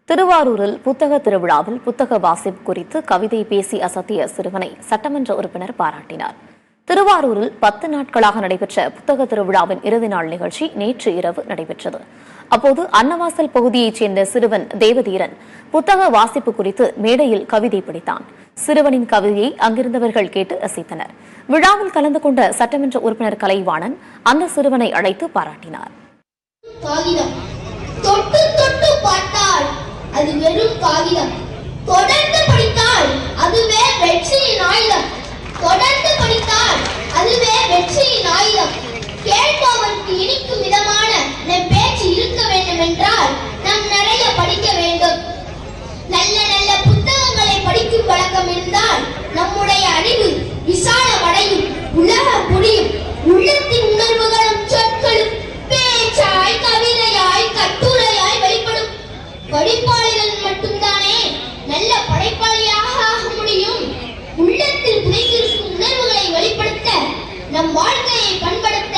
திருவாரூரில் புத்தக திருவிழாவில் புத்தக வாசிப்பு குறித்து கவிதை பேசி அசத்திய சிறுவனை சட்டமன்ற உறுப்பினர் பாராட்டினார். திருவாரூரில் 10 நாட்களாக நடைபெற்ற புத்தக திருவிழாவின் இறுதி நாள் நிகழ்ச்சி நேற்று இரவு நடைபெற்றது. அப்போது அன்னவாசல் பகுதியைச் சேர்ந்த சிறுவன் தேவதீரன் புத்தக வாசிப்பு குறித்து மேடையில் கவிதை படித்தான். சிறுவனின் கவிதையை அங்கிருந்தவர்கள் கேட்டு ரசித்தனர். விழாவில் கலந்து கொண்ட சட்டமன்ற உறுப்பினர் கலைவாணன் அந்த சிறுவனை அழைத்து பாராட்டினார். அது வெறும் காகிதம். தொடர்ந்து படித்தால் அதுவே வெற்றியின் ஆயுதம். தொடர்ந்து படித்தால் அதுவே வெற்றியின் ஆயுதம். கேட்பவருக்கு இனிக்கும் விதமான நம் பேச்சு இருக்க வேண்டும் என்றால் நாம் நிறைய படிக்க வேண்டும். நல்ல நல்ல புத்தகங்களை படிக்கும் வழக்கம் இருந்தால் நம்முடைய அறிவு விசாலமடையும், உலகம் புரியும். உள்ளத்தின் உணர்வுகளும் சொற்களும் பேச்சாய், கவிதையாய், கட்டுரையாய் வெளிப்படும். படிப்பாளிகள் மட்டும்தானே நல்ல படைப்பாளியாக ஆக முடியும். உள்ளத்தில் புதைந்திருக்கும் உணர்வுகளை வெளிப்படுத்த, நம் வாழ்க்கையை பண்படுத்த